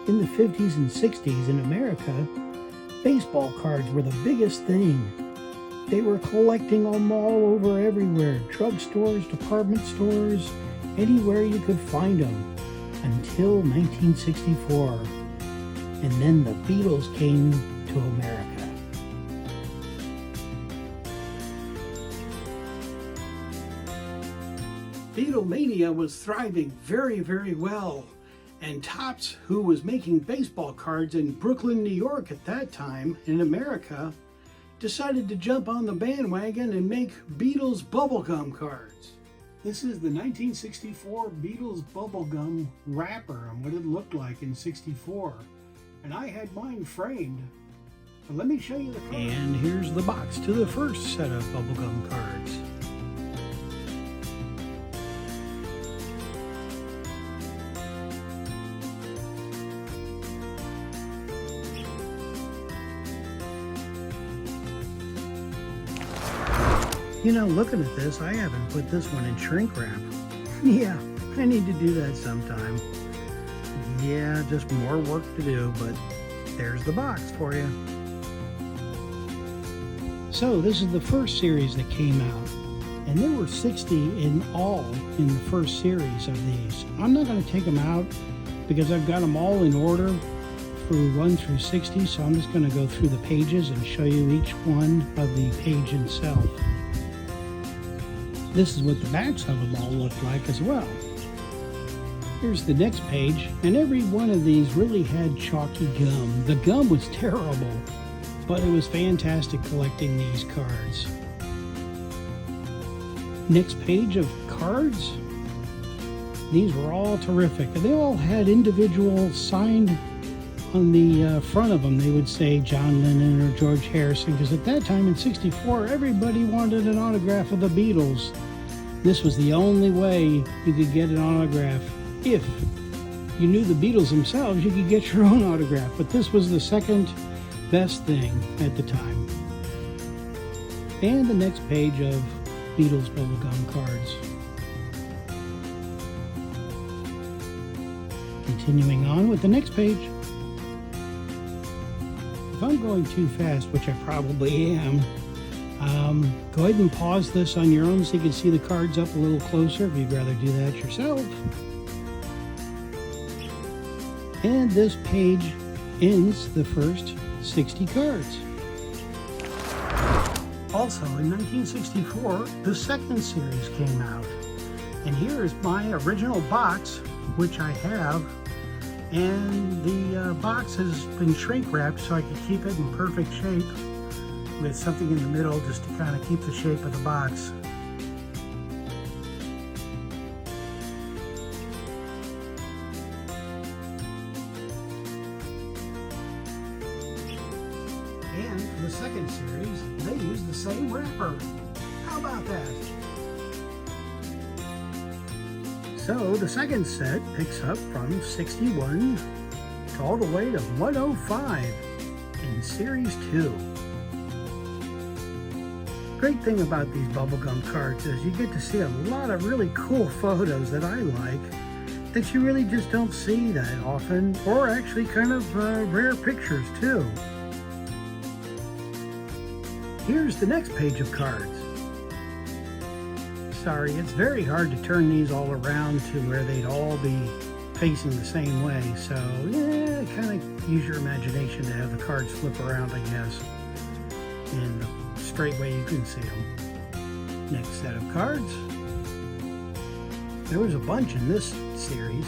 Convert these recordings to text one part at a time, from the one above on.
In the 50s and 60s in America, baseball cards were the biggest thing. They were collecting them all over everywhere, drugstores, department stores, anywhere you could find them, until 1964. And then the Beatles came to America. Beatlemania was thriving very, very well. And Topps, who was making baseball cards in Brooklyn, New York at that time, in America, decided to jump on the bandwagon and make Beatles Bubblegum cards. This is the 1964 Beatles Bubblegum wrapper and what it looked like in '64. And I had mine framed. But let me show you the card. And here's the box to the first set of Bubblegum cards. You know, looking at this, I haven't put this one in shrink wrap. Yeah, I need to do that sometime. Yeah, just more work to do, but there's the box for you. So this is the first series that came out, and there were 60 in all in the first series of these. I'm not going to take them out because I've got them all in order for 1 through 60, so I'm just going to go through the pages and show you each one of the page itself. This is what the backs of them all look like as well. Here's the next page, and every one of these really had chalky gum. The gum was terrible, but it was fantastic collecting these cards. Next page of cards. These were all terrific, and they all had individual signed on the front of them. They would say John Lennon or George Harrison, because at that time in '64, everybody wanted an autograph of the Beatles. This was the only way you could get an autograph. If you knew the Beatles themselves, you could get your own autograph, but this was the second best thing at the time. And the next page of Beatles Bubblegum cards. Continuing on with the next page. If I'm going too fast, which I probably am, go ahead and pause this on your own so you can see the cards up a little closer if you'd rather do that yourself. And this page ends the first 60 cards. Also in 1964, the second series came out. And here is my original box, which I have. And the box has been shrink wrapped so I can keep it in perfect shape, with something in the middle just to kind of keep the shape of the box. And for the second series, they use the same wrapper. How about that? So the second set picks up from 61 to all the way to 105 in Series 2. Great thing about these bubblegum cards is you get to see a lot of really cool photos that I like that you really just don't see that often, or actually kind of rare pictures too. Here's the next page of cards. Sorry, it's very hard to turn these all around to where they'd all be facing the same way, so yeah, kind of use your imagination to have the cards flip around, I guess, in the straight way you can see them. Next set of cards. There was a bunch in this series.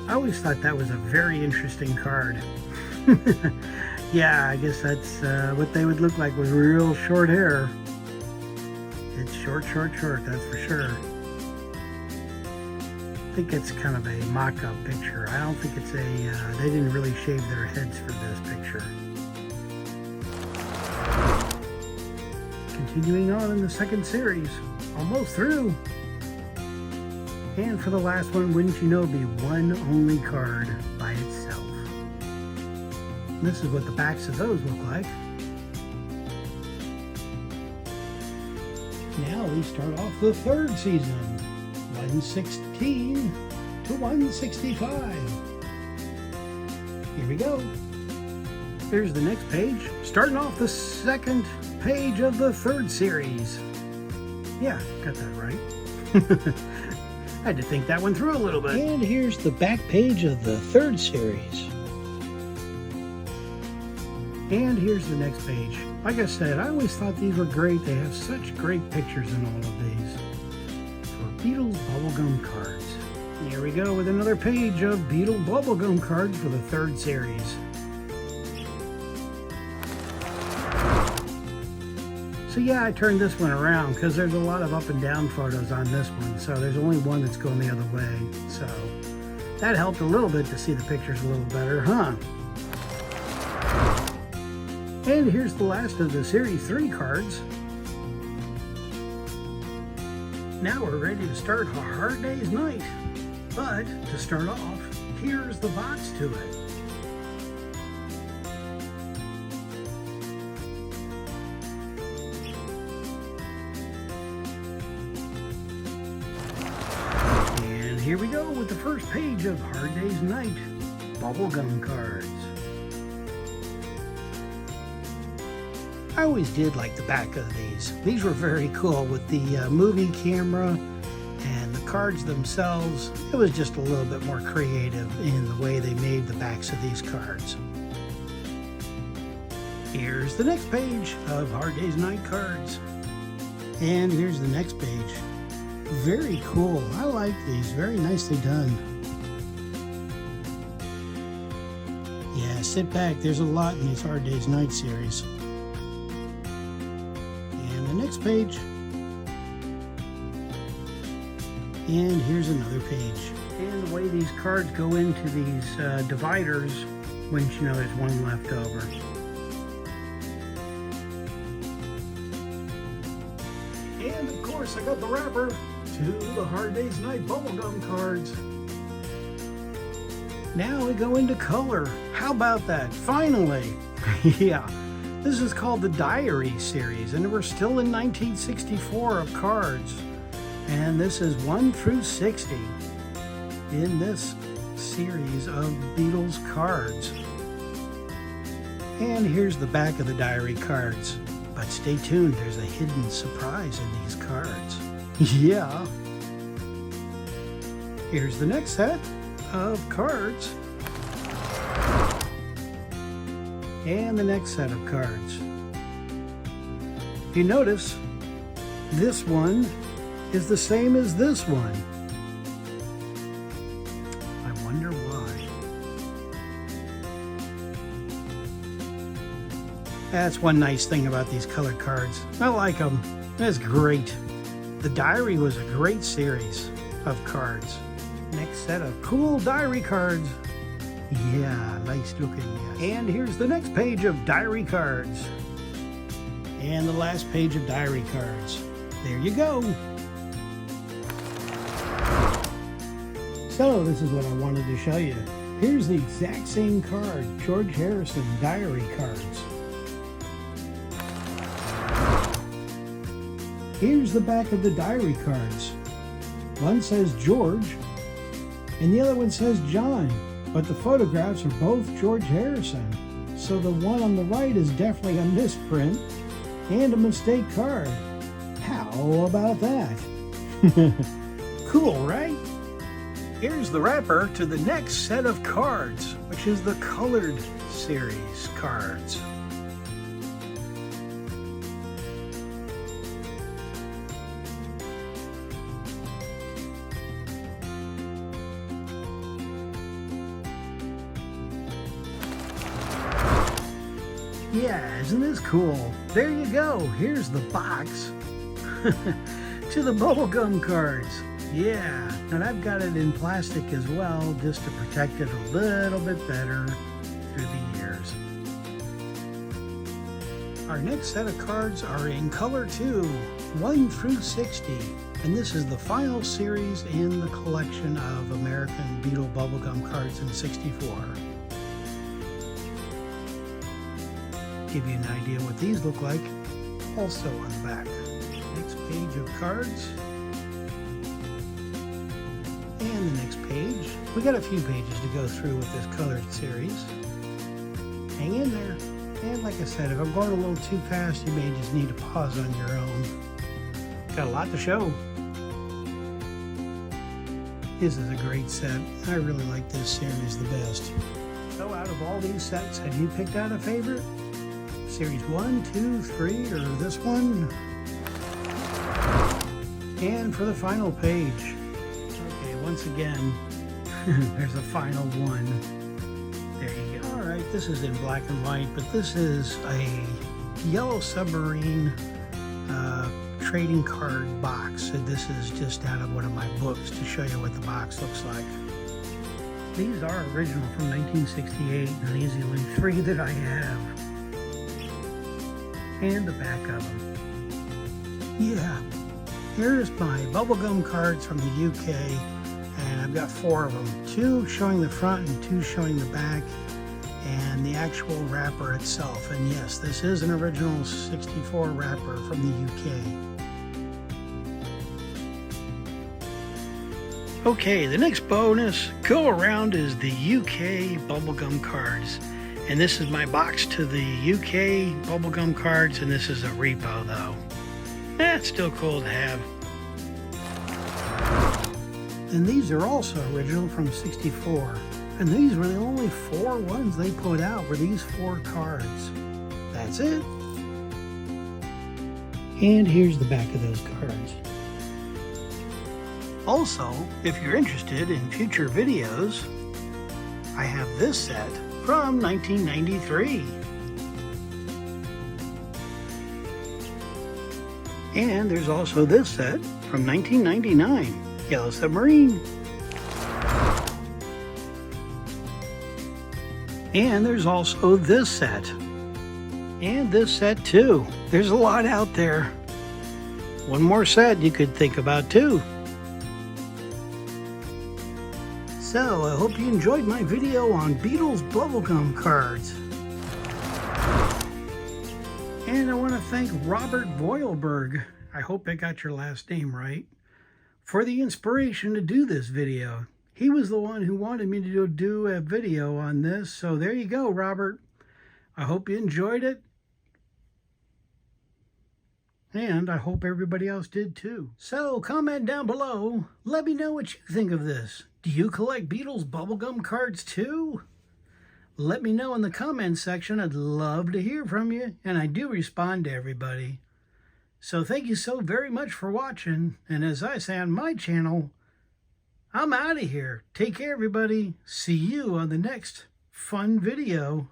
I always thought that was a very interesting card. Yeah, I guess that's what they would look like with real short hair. It's short, that's for sure. I think it's kind of a mock-up picture. I don't think it's a, they didn't really shave their heads for this picture. Continuing on in the second series, almost through. And for the last one, wouldn't you know, be one only card by itself. This is what the backs of those look like. Now we start off the third season, 116 to 165. Here we go. Here's the next page, starting off the second page of the third series. Yeah, got that right. I had to think that one through a little bit. And here's the back page of the third series. And here's the next page. Like I said, I always thought these were great. They have such great pictures in all of these. For Beatles Bubblegum cards. And here we go with another page of Beatles Bubblegum cards for the third series. So yeah, I turned this one around because there's a lot of up and down photos on this one. So there's only one that's going the other way. So that helped a little bit to see the pictures a little better, huh? And here's the last of the Series 3 cards. Now we're ready to start A Hard Day's Night. But to start off, here's the box to it. Here we go with the first page of Hard Day's Night Bubblegum cards. I always did like the back of these. These were very cool with the movie camera and the cards themselves. It was just a little bit more creative in the way they made the backs of these cards. Here's the next page of Hard Day's Night cards. And here's the next page. Very cool. I like these. Very nicely done. Yeah, sit back. There's a lot in these Hard Day's Night series. And the next page. And here's another page. And the way these cards go into these dividers, wouldn't you know there's one left over. And of course I got the wrapper to the Hard Day's Night Bubblegum cards. Now we go into color. How about that? Finally! Yeah, this is called the Diary series, and we're still in 1964 of cards. And this is 1 through 60 in this series of Beatles cards. And here's the back of the diary cards. But stay tuned, there's a hidden surprise in these cards. Yeah. Here's the next set of cards. And the next set of cards. If you notice, this one is the same as this one. I wonder why. That's one nice thing about these colored cards. I like them. That's great. The Diary was a great series of cards. Next set of cool diary cards. Yeah, nice looking. Yes. And here's the next page of diary cards. And the last page of diary cards. There you go. So this is what I wanted to show you. Here's the exact same card, George Harrison diary cards. Here's the back of the diary cards. One says George, and the other one says John, but the photographs are both George Harrison. So the one on the right is definitely a misprint and a mistake card. How about that? Cool, right? Here's the wrapper to the next set of cards, which is the colored series cards. Yeah, isn't this cool? There you go. Here's the box to the bubblegum cards. Yeah, and I've got it in plastic as well, just to protect it a little bit better through the years. Our next set of cards are in color too, 1 through 60. And this is the final series in the collection of American Beatles Bubblegum cards in '64. Give you an idea what these look like, also on the back. Next page of cards. And the next page. We got a few pages to go through with this colored series. Hang in there. And like I said, if I'm going a little too fast, you may just need to pause on your own. Got a lot to show. This is a great set. I really like this series the best. So out of all these sets, have you picked out a favorite? Series 1, 2, 3, or this one? And for the final page. Okay, once again, there's a final one. There you go. All right, this is in black and white, but this is a Yellow Submarine trading card box. And this is just out of one of my books to show you what the box looks like. These are original from 1968, and these are the only 3 that I have. And the back of them. Yeah, here's my bubblegum cards from the UK, and I've got 4 of them. 2 showing the front and 2 showing the back, and the actual wrapper itself. And yes, this is an original 64 wrapper from the UK. Okay, the next bonus go around is the UK bubblegum cards. And this is my box to the UK bubblegum cards, and this is a repo though. That's still cool to have. And these are also original from 64. And these were the only 4 ones they put out, were these 4 cards. That's it. And here's the back of those cards. Also, if you're interested in future videos, I have this set from 1993. And there's also this set from 1999, Yellow Submarine. And there's also this set. And this set too. There's a lot out there. One more set you could think about too. So, I hope you enjoyed my video on Beatles Bubblegum cards. And I want to thank Robert Voyleberg, I hope I got your last name right, for the inspiration to do this video. He was the one who wanted me to do a video on this, so there you go, Robert. I hope you enjoyed it. And I hope everybody else did too. So, comment down below. Let me know what you think of this. Do you collect Beatles Bubblegum cards too? Let me know in the comments section. I'd love to hear from you, and I do respond to everybody. So thank you so very much for watching, and as I say on my channel, I'm out of here. Take care, everybody. See you on the next fun video.